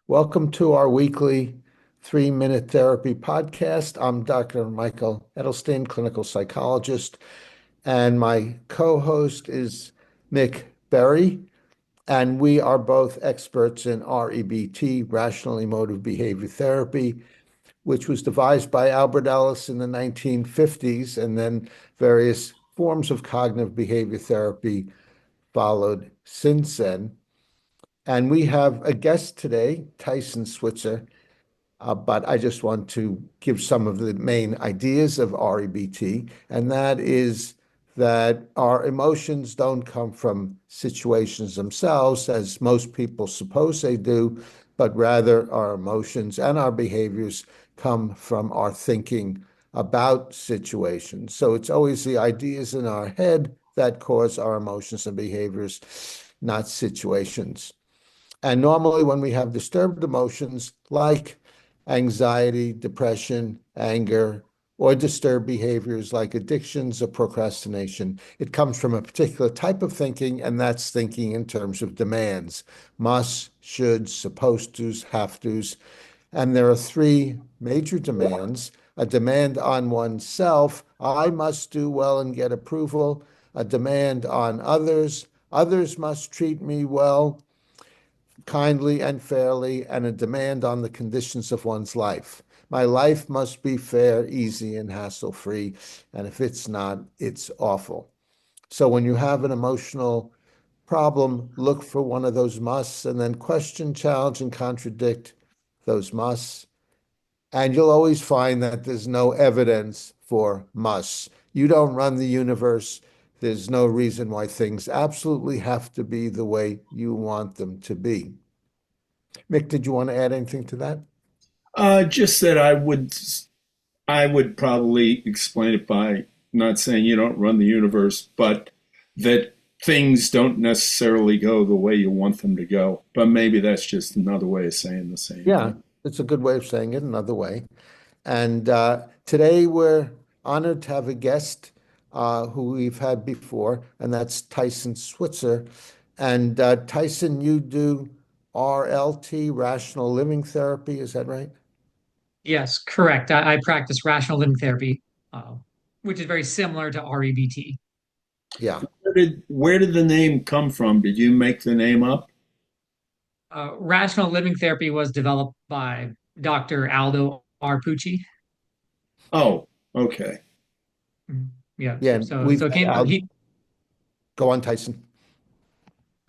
Welcome to our weekly 3-minute therapy podcast. I'm Dr. Michael Edelstein, clinical psychologist, and my co-host is Nick Berry, and we are both experts in REBT, rational emotive behavior therapy, which was devised by Albert Ellis in the 1950s, and then various forms of cognitive behavior therapy followed since then. And we have a guest today, Tyson Switzer, but I just want to give some of the main ideas of REBT, and that is that our emotions don't come from situations themselves, as most people suppose they do, but rather our emotions and our behaviors come from our thinking about situations. So it's always the ideas in our head that cause our emotions and behaviors, not situations. And normally, when we have disturbed emotions like anxiety, depression, anger, or disturbed behaviors like addictions or procrastination, it comes from a particular type of thinking, and that's thinking in terms of demands: must, should, supposed tos, have tos. And there are three major demands: a demand on oneself, I must do well and get approval; a demand on others, others must treat me well, kindly and fairly; and a demand on the conditions of one's life. My life must be fair, easy, and hassle-free, and if it's not, it's awful. So when you have an emotional problem, look for one of those musts and then question, challenge, and contradict those musts. And you'll always find that there's no evidence for musts. You don't run the universe. There's no reason why things absolutely have to be the way you want them to be. Mick, did you want to add anything to that? Just that I would probably explain it by not saying you don't run the universe, but that things don't necessarily go the way you want them to go. But maybe that's just another way of saying the same Yeah, thing. it's a good way of saying it, another way. And today we're honored to have a guest who we've had before, and that's Tyson Switzer. And Tyson, you do RLT, rational living therapy, is that right? Yes, correct. I practice rational living therapy, which is very similar to REBT. Yeah. Where did the name come from? Did you make the name up? Rational living therapy was developed by Dr. Aldo R. Pucci. Oh, okay. Yeah, Yeah, and so we've so it had came. Al. Go on, Tyson.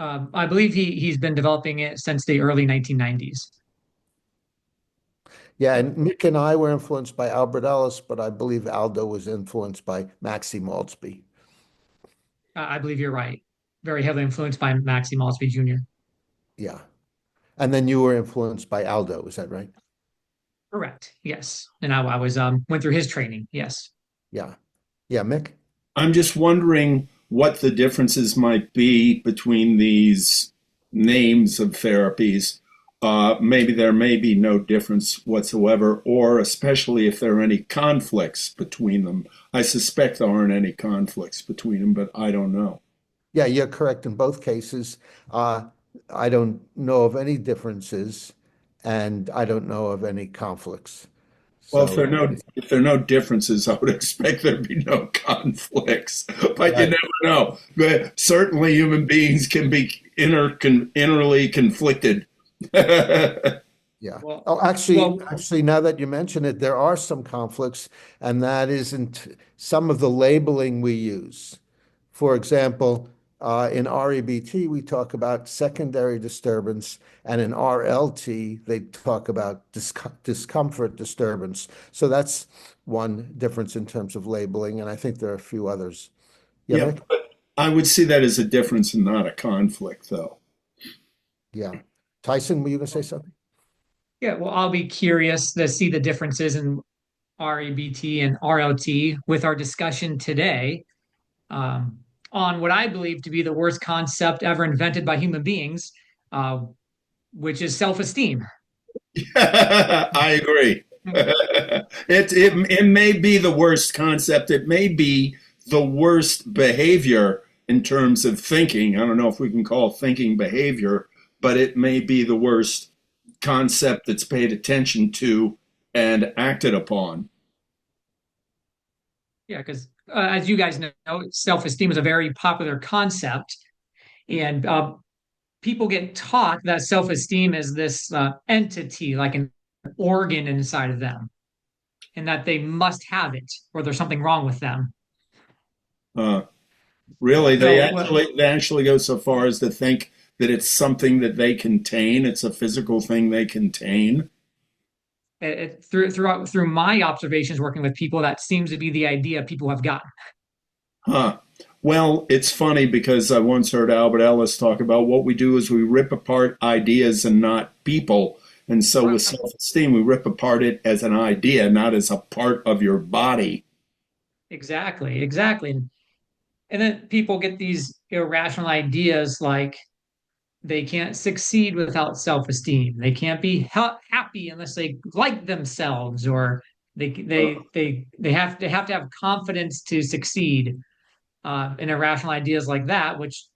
I believe he's been developing it since the early 1990s. Yeah, and Mick and I were influenced by Albert Ellis, but I believe Aldo was influenced by Maxie Maltzby. I believe you're right. Very heavily influenced by Maxie Maltby Jr. Yeah. And then you were influenced by Aldo, is that right? Correct. Yes, and I was went through his training. Yes. Yeah. Yeah, Mick? I'm just wondering what the differences might be between these names of therapies. Maybe there may be no difference whatsoever, or especially if there are any conflicts between them. I suspect there aren't any conflicts between them, but I don't know. Yeah, you're correct in both cases. Uh, I don't know of any differences, and I don't know of any conflicts. Well, if there are So, no if there are no differences, I would expect there to be no conflicts. But you right. never know. But certainly, human beings can be innerly conflicted. Yeah. Well, Oh, well, actually, now that you mention it, there are some conflicts, and that isn't some of the labeling we use. For example, in REBT, we talk about secondary disturbance, and in RLT, they talk about discomfort disturbance. So that's one difference in terms of labeling, and I think there are a few others. Yeah, Yeah, Mick? but I would see that as a difference and not a conflict, though. Yeah. Tyson, were you going to say something? yeah. Well, I'll be curious to see the differences in REBT and RLT with our discussion today um, on what I believe to be the worst concept ever invented by human beings, uh, which is self-esteem. I agree. It may be the worst concept. It may be the worst behavior in terms of thinking. I don't know if we can call thinking behavior, but it may be the worst concept that's paid attention to and acted upon. Yeah, because as you guys know, self-esteem is a very popular concept, and people get taught that self-esteem is this entity, like an organ inside of them, and that they must have it, or there's something wrong with them. Uh, Really, So, what they actually go so far as to think that it's something that they contain. It's a physical thing they contain. through my observations working with people, that seems to be the idea people have gotten. Huh. Well, it's funny because I once heard Albert Ellis talk about what we do is we rip apart ideas and not people. And so with self-esteem, we rip apart it as an idea, not as a part of your body. Exactly, exactly. And then people get these irrational ideas like they can't succeed without self-esteem. They can't be happy unless they like themselves, or they have to have confidence to succeed. And irrational ideas like that, which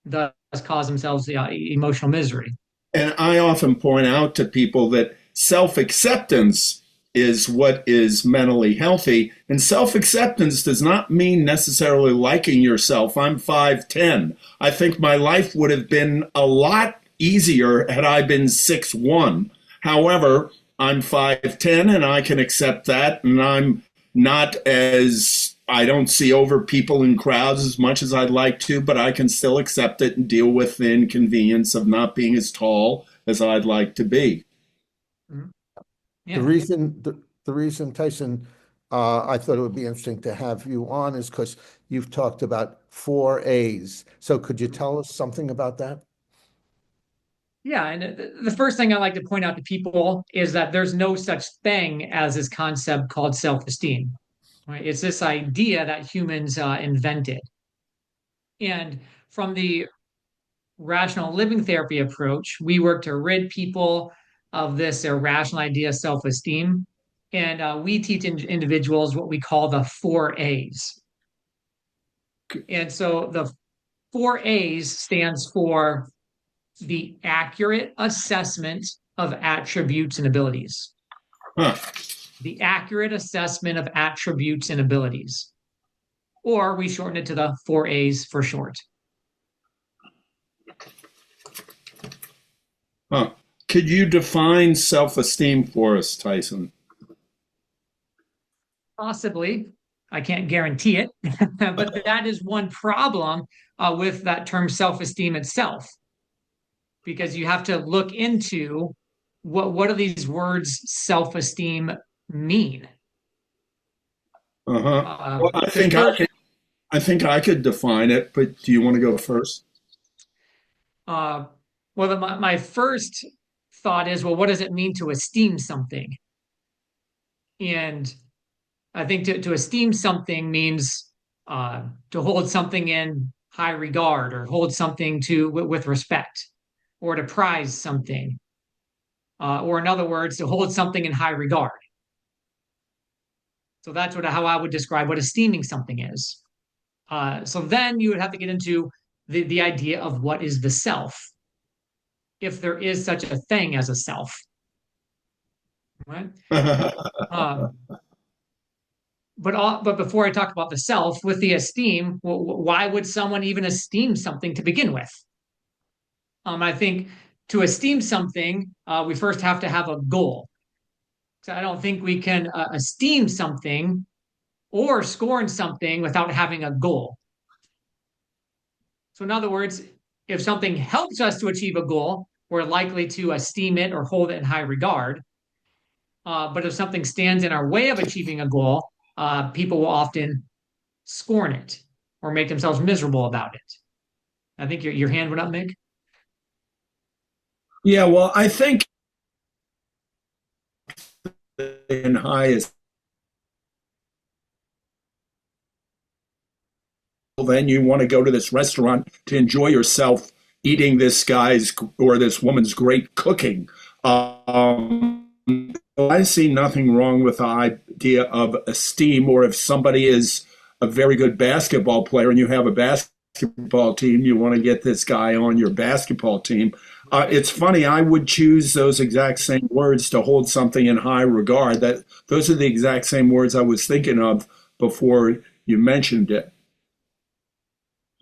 does cause themselves emotional misery. And I often point out to people that self acceptance is what is mentally healthy. And self acceptance does not mean necessarily liking yourself. I'm 5'10. I think my life would have been a lot easier had I been 6'1. However, I'm 5'10 and I can accept that. And I'm not as, I don't see over people in crowds as much as I'd like to, but I can still accept it and deal with the inconvenience of not being as tall as I'd like to be. Mhm. The Yeah. reason the reason, Tyson, I thought it would be interesting to have you on is because you've talked about 4 A's. So could you tell us something about that? Yeah. And the first thing I like to point out to people is that there's no such thing as this concept called self-esteem. Right? It's this idea that humans invented. And from the rational living therapy approach, we work to rid people of this irrational idea of self-esteem. And we teach individuals what we call the 4 A's. And so the 4 A's stands for the accurate assessment of attributes and abilities. Huh. The accurate assessment of attributes and abilities. Or we shorten it to the 4 A's for short. Huh. Could you define self-esteem for us, Tyson? Possibly. I can't guarantee it, but that is one problem with that term self-esteem itself, because you have to look into what do these words self-esteem mean? Uh-huh. Well, Because first, I think I could define it, but do you want to go first? uh, well, my first thought is, well, what does it mean to esteem something? And I think to esteem something means to hold something in high regard, or hold something with respect, or to prize something, or in other words, to hold something in high regard. So that's how I would describe what esteeming something is. So then you would have to get into the idea of what is the self, if there is such a thing as a self. Right? Um, but before I talk about the self, with the esteem, why would someone even esteem something to begin with? I think to esteem something, we first have to have a goal. So I don't think we can esteem something or scorn something without having a goal. So in other words, if something helps us to achieve a goal, we're likely to esteem it or hold it in high regard. But if something stands in our way of achieving a goal, people will often scorn it or make themselves miserable about it. I think your hand went up, Mick. Yeah, well, I think in highest, then you want to go to this restaurant to enjoy yourself eating this guy's or this woman's great cooking. I see nothing wrong with the idea of esteem, or if somebody is a very good basketball player and you have a basketball team, you want to get this guy on your basketball team. It's funny. I would choose those exact same words to hold something in high regard. That those are the exact same words I was thinking of before you mentioned it.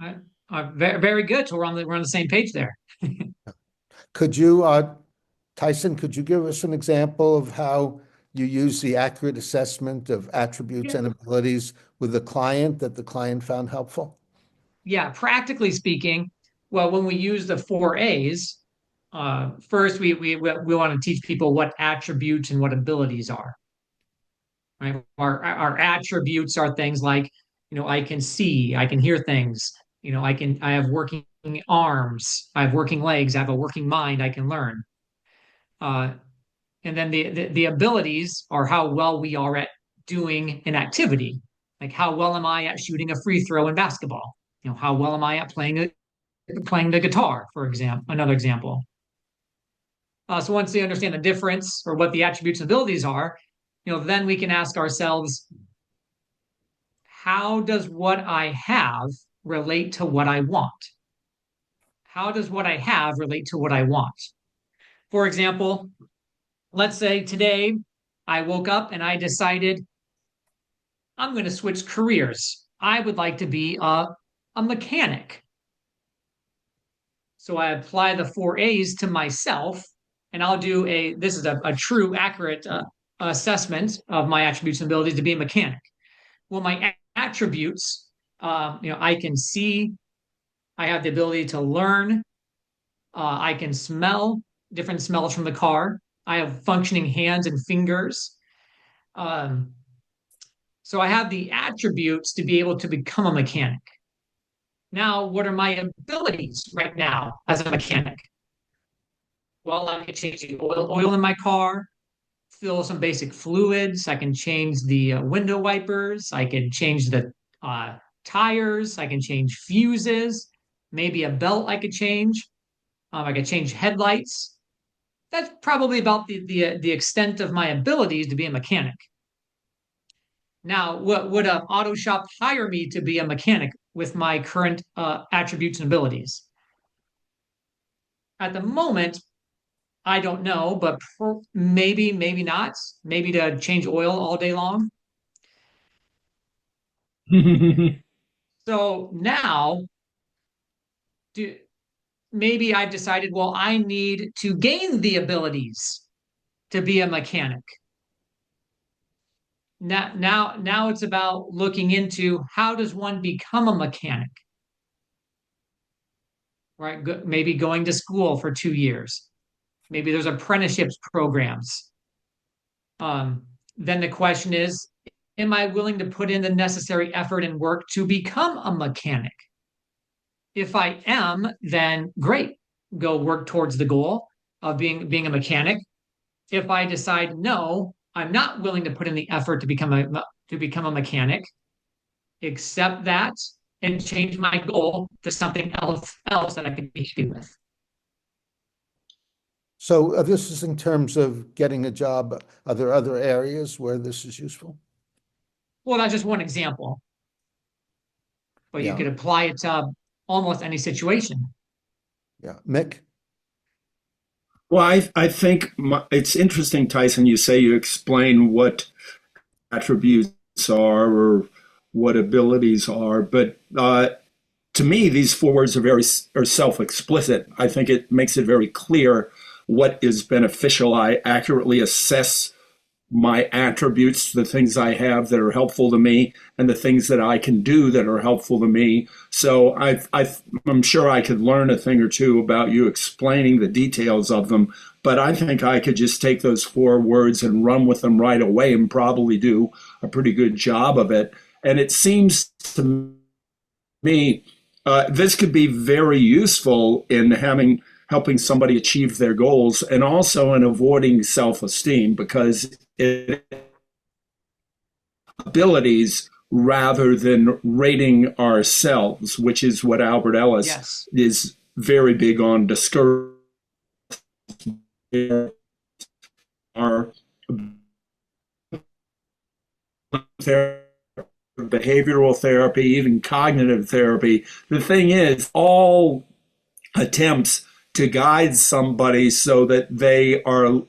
Uh, very, very good. So we're on the same page there. Could you, Tyson, could you give us an example of how you use the accurate assessment of attributes Yeah. and abilities with the client that the client found helpful? Yeah, practically speaking, well, when we use the four A's, first we want to teach people what attributes and what abilities are. Right? Our attributes are things like, I can see, I can hear things, I have working arms, I have working legs, I have a working mind, I can learn. Uh, and then the abilities are how well we are at doing an activity. Like how well am I at shooting a free throw in basketball? How well am I at playing the guitar, for example, another example. So once they understand the difference or what the attributes and abilities are, then we can ask ourselves, how does what I have relate to what I want? How does what I have relate to what I want? For example, let's say today I woke up and I decided I'm going to switch careers. I would like to be a mechanic. So I apply the four A's to myself, and I'll do this is a true, accurate assessment of my attributes and abilities to be a mechanic. Well, my attributes, I can see, I have the ability to learn, I can smell different smells from the car, I have functioning hands and fingers. Um, so I have the attributes to be able to become a mechanic. Now, what are my abilities right now as a mechanic? Well, I can change the oil in my car, fill some basic fluids. I can change the window wipers. I can change the tires. I can change fuses. Maybe a belt I could change. I could change headlights. That's probably about the extent of my abilities to be a mechanic. Now, what would an auto shop hire me to be a mechanic with my current attributes and abilities? At the moment, I don't know, but maybe, maybe not. Maybe to change oil all day long. So now, do, maybe I've decided, well, I need to gain the abilities to be a mechanic. Now it's about looking into how does one become a mechanic, right? Maybe going to school for 2 years. Maybe there's apprenticeships programs. Then the question is, am I willing to put in the necessary effort and work to become a mechanic? If I am, then great, go work towards the goal of being a mechanic. If I decide no, I'm not willing to put in the effort to become a mechanic, accept that and change my goal to something else that I could be happy with. So this is in terms of getting a job. Are there other areas where this is useful? Well, that's just one example, but you Yeah, could apply it to almost any situation. yeah. Mick? Well, I think it's interesting, Tyson. You say you explain what attributes are or what abilities are, but to me, these four words are self-explicit. I think it makes it very clear what is beneficial. I accurately assess my attributes, the things I have that are helpful to me, and the things that I can do that are helpful to me. So I'm sure I could learn a thing or two about you explaining the details of them, but I think I could just take those four words and run with them right away and probably do a pretty good job of it. And it seems to me this could be very useful in helping somebody achieve their goals and also in avoiding self-esteem because it abilities rather than rating ourselves, which is what Albert Ellis Yes. is very big on discouraging our behavioral therapy, even cognitive therapy. The thing is, all attempts to guide somebody so that they are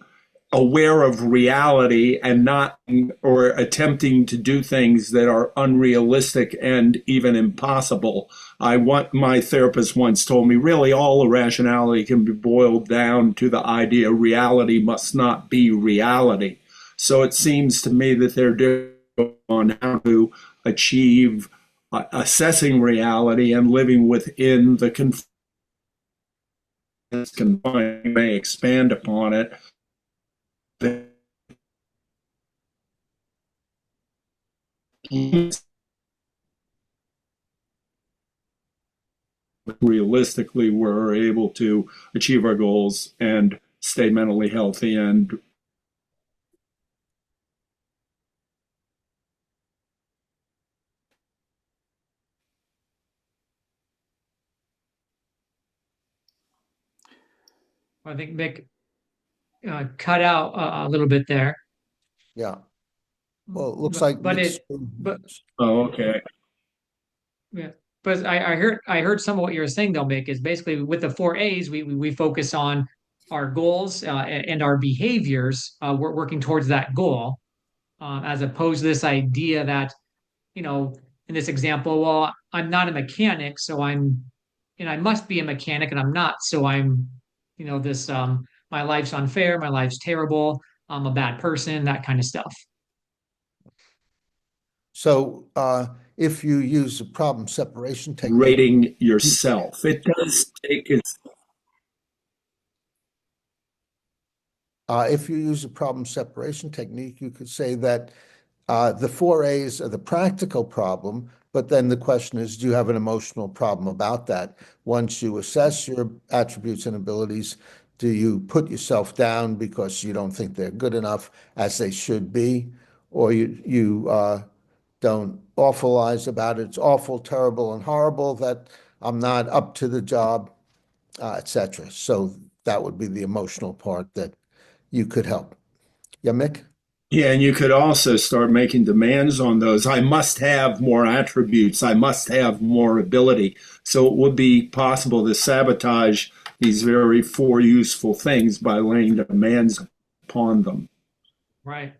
aware of reality and not or attempting to do things that are unrealistic and even impossible. I want My therapist once told me really all irrationality can be boiled down to the idea reality must not be reality. So it seems to me that they're different on how to achieve assessing reality and living within the confines may expand upon it. Realistically we're able to achieve our goals and stay mentally healthy and I think Mick cut out a little bit there. Yeah. Well, it looks but like but Mick's. it but oh okay. yeah, but I heard some of what you were saying though, Mick, is basically with the four A's we focus on our goals and our behaviors. We're working towards that goal, as opposed to this idea that, in this example, well, I'm not a mechanic, so and I must be a mechanic, and I'm not, so I'm, this my life's unfair, my life's terrible, I'm a bad person, that kind of stuff. So, if you use a problem separation technique, Rating yourself, it does take its if you use a problem separation technique, you could say that the four A's are the practical problem, but then the question is, do you have an emotional problem about that? Once you assess your attributes and abilities, do you put yourself down because you don't think they're good enough as they should be, or you don't awfulize about it? It's awful, terrible, and horrible that I'm not up to the job, etc. So that would be the emotional part that you could help. Yeah, Mick? yeah, and you could also start making demands on those. I must have more attributes. I must have more ability. So it would be possible to sabotage these very four useful things by laying demands upon them. Right.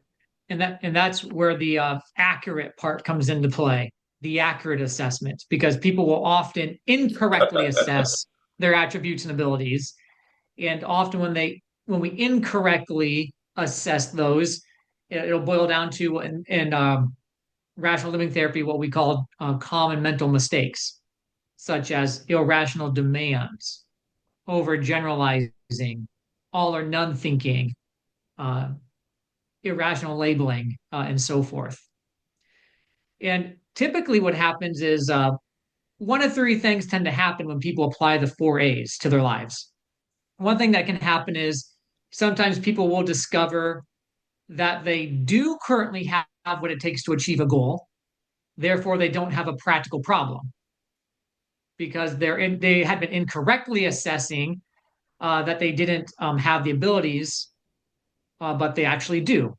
And that's where the accurate part comes into play, the accurate assessment, because people will often incorrectly assess their attributes and abilities. And often when we incorrectly assess those, it'll boil down to in rational living therapy what we call common mental mistakes, such as irrational demands, overgeneralizing, all or none thinking, uh, irrational labeling, and so forth. And typically, what happens is one of three things tend to happen when people apply the four A's to their lives. One thing that can happen is sometimes people will discover that they do currently have what it takes to achieve a goal. Therefore, they don't have a practical problem because they had been incorrectly assessing that they didn't have the abilities, but they actually do.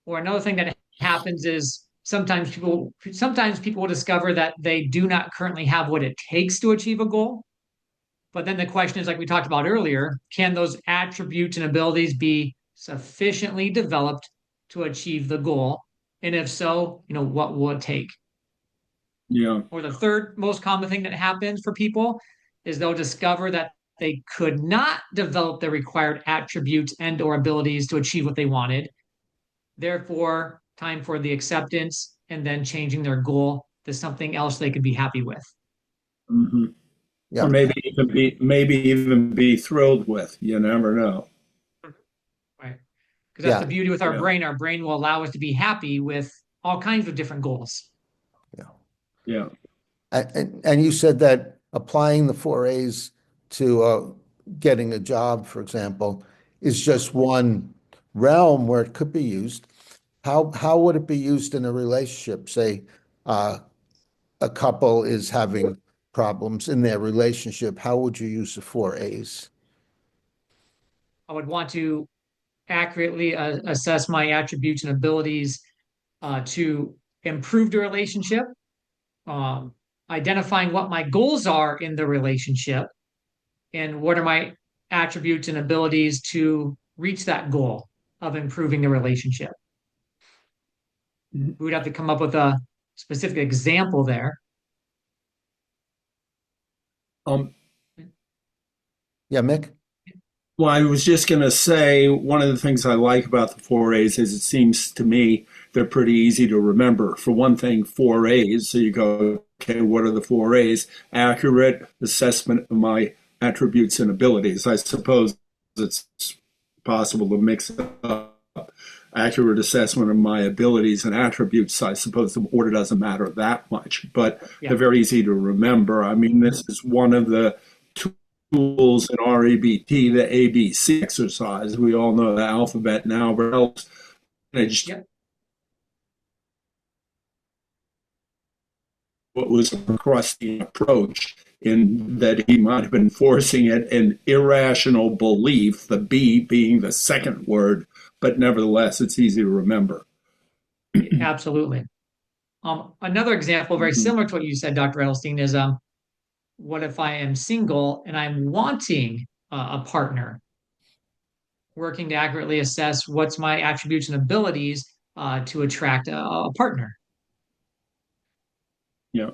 Or another thing that happens is sometimes people will discover that they do not currently have what it takes to achieve a goal. But then the question is, like we talked about earlier, can those attributes and abilities be sufficiently developed to achieve the goal? And if so, what will it take? Yeah. Or the third most common thing that happens for people is they'll discover that they could not develop the required attributes and or abilities to achieve what they wanted. Therefore, time for the acceptance and then changing their goal to something else they could be happy with. hmm Or Yeah. maybe even be thrilled with. You never know. Right. Because that's the Yeah. beauty with our Yeah. brain. Our brain will allow us to be happy with all kinds of different goals. Yeah. Yeah. And you said that applying the four A's to getting a job, for example, is just one realm where it could be used. How would it be used in a relationship? Say, uh, a couple is having problems in their relationship. How would you use the four A's? I would want to accurately assess my attributes and abilities to improve the relationship, um, identifying what my goals are in the relationship, and what are my attributes and abilities to reach that goal of improving the relationship. We would have to come up with a specific example there. Um, Yeah, Mick? well, I was just going to say one of the things I like about the four A's is it seems to me they're pretty easy to remember. For one thing, four A's. So you go, okay, what are the four A's? Accurate assessment of my attributes and abilities. I suppose it's possible to mix up accurate assessment of my abilities and attributes. I suppose the order doesn't matter that much, but Yeah. they're very easy to remember. I mean, this is one of the tools in REBT, the ABC exercise. We all know the alphabet now, but helps manage Yep. what was a crusty approach in that he might have been forcing it an irrational belief, the B being the second word, but nevertheless, it's easy to remember. Absolutely. Another example, very Mhm. similar to what you said, Dr. Edelstein, is what if I am single and I'm wanting a partner, working to accurately assess what's my attributes and abilities to attract a partner. Yeah.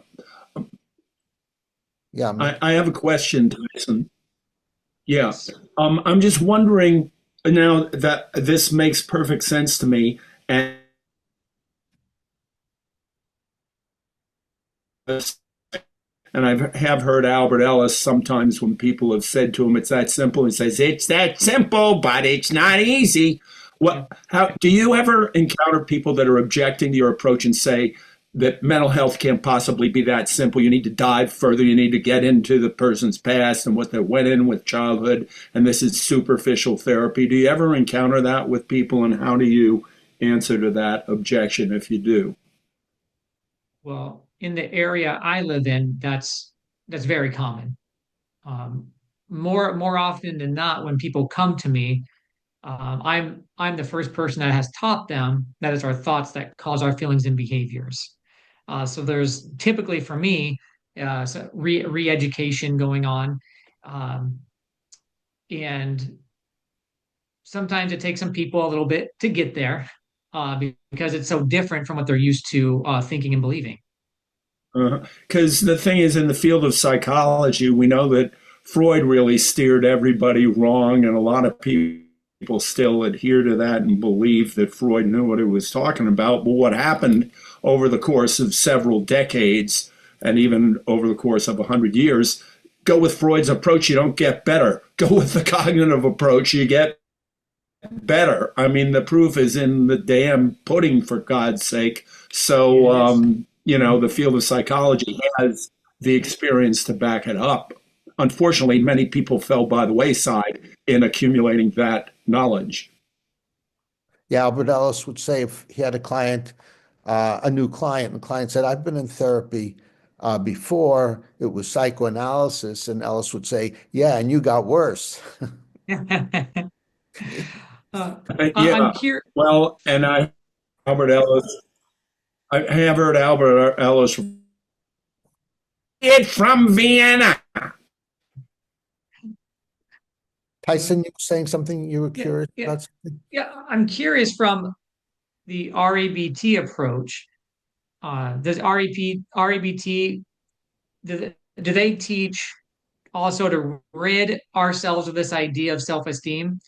Yeah, Mick. I have a question, Tyson. Yeah. Yes. I'm just wondering now that this makes perfect sense to me. And I have heard Albert Ellis sometimes when people have said to him, it's that simple. He says, it's that simple, but it's not easy. Yeah. How do you ever encounter people that are objecting to your approach and say that mental health can't possibly be that simple? You need to dive further. You need to get into the person's past and what they went in with childhood. And this is superficial therapy. Do you ever encounter that with people? And how do you answer to that objection if you do? Well, in the area I live in, that's very common. Um, more often than not, when people come to me, I'm the first person that has taught them that it's our thoughts that cause our feelings and behaviors. So there's typically for me so re-education going on, um, and sometimes it takes some people a little bit to get there because it's so different from what they're used to thinking and believing. Because the thing is, in the field of psychology, we know that Freud really steered everybody wrong, and a lot of people still adhere to that and believe that Freud knew what he was talking about. But what happened over the course of several decades, and even over the course of 100 years, go with Freud's approach, you don't get better. Go with the cognitive approach, you get better. I mean, the proof is in the damn pudding, for God's sake. So, It is. the field of psychology has the experience to back it up. Unfortunately, many people fell by the wayside in accumulating that knowledge. Yeah, Albert Ellis would say if he had a client, a new client, and the client said, I've been in therapy before, it was psychoanalysis. And Ellis would say, yeah, and you got worse. uh, I'm Yeah, curious. well, and Albert Ellis, I have heard Albert Ellis it from Vienna. Tyson, you were saying something you were Yeah, curious yeah, about something? yeah. I'm curious from the REBT approach. Does REBT do they teach also to rid ourselves of this idea of self-esteem?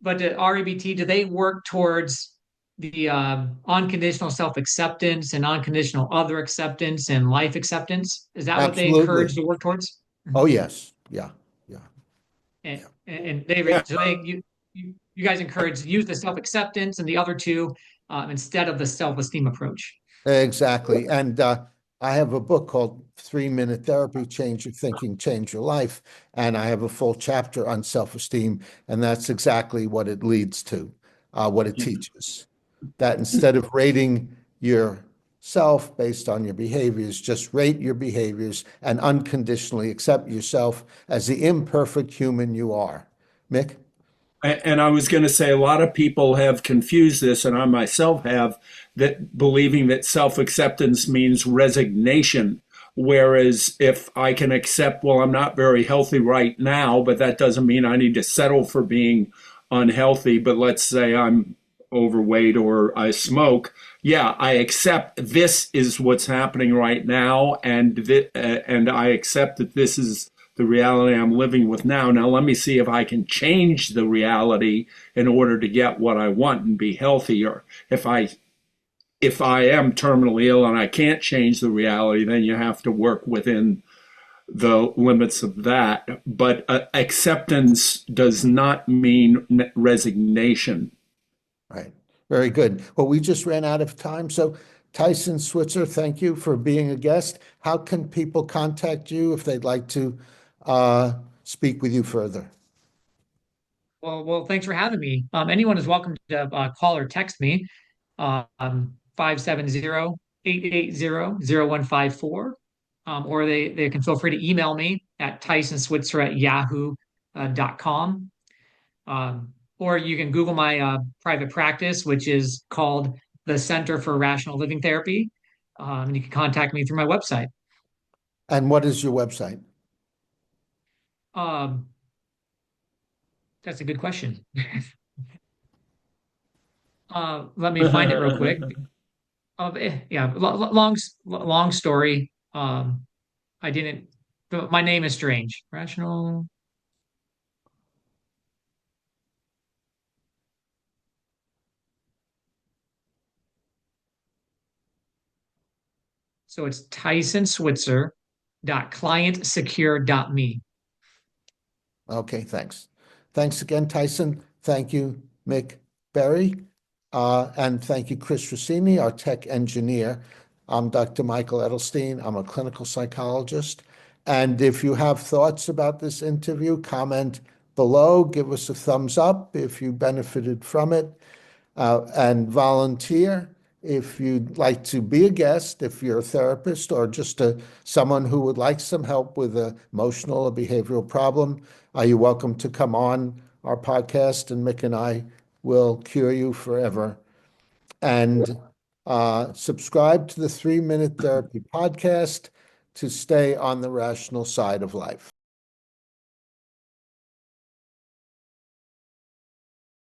But the REBT, do they work towards the unconditional self-acceptance and unconditional other acceptance and life acceptance? Is that what they Absolutely. encourage to work towards? Oh, yes. Yeah. Yeah. And, Yeah. and they Yeah, so they you guys encourage use the self-acceptance and the other two instead of the self-esteem approach. Exactly. And I have a book called 3 Minute Therapy, Change Your Thinking, Change Your Life. And I have a full chapter on self-esteem. And that's exactly what it leads to, what it yeah. teaches. That instead of rating yourself based on your behaviors, just rate your behaviors and unconditionally accept yourself as the imperfect human you are. Mick? And I was going to say a lot of people have confused this, and I myself have, that believing that self acceptance means resignation. Whereas if I can accept, well, I'm not very healthy right now, but that doesn't mean I need to settle for being unhealthy. But let's say I'm overweight or I smoke. Yeah, I accept this is what's happening right now, and I accept that this is the reality I'm living with now. Now let me see if I can change the reality in order to get what I want and be healthier. If I am terminally ill and I can't change the reality, then you have to work within the limits of that. But acceptance does not mean resignation. Right. Very good. Well, we just ran out of time. So, Tyson Switzer, thank you for being a guest. How can people contact you if they'd like to speak with you further? Well, thanks for having me. Anyone is welcome to call or text me. 570-880-0154. Or they can feel free to email me at tysonswitzer@yahoo.com. Or you can Google my private practice, which is called the Center for Rational Living Therapy. And you can contact me through my website. And what is your website? Um, that's a good question. Let me find it real quick. Yeah, long story. I didn't. My name is strange. Rational. So it's Tyson Switzer dot clientsecure.me. Okay, thanks. Thanks again, Tyson. Thank you, Mick Berry. And thank you, Chris Rossini, our tech engineer. I'm Dr. Michael Edelstein. I'm a clinical psychologist. And if you have thoughts about this interview, comment below. Give us a thumbs up if you benefited from it. And volunteer if you'd like to be a guest, if you're a therapist or just someone who would like some help with an emotional or behavioral problem. You're welcome to come on our podcast, and Mick and I will cure you forever. And subscribe to the 3 Minute Therapy podcast to stay on the rational side of life.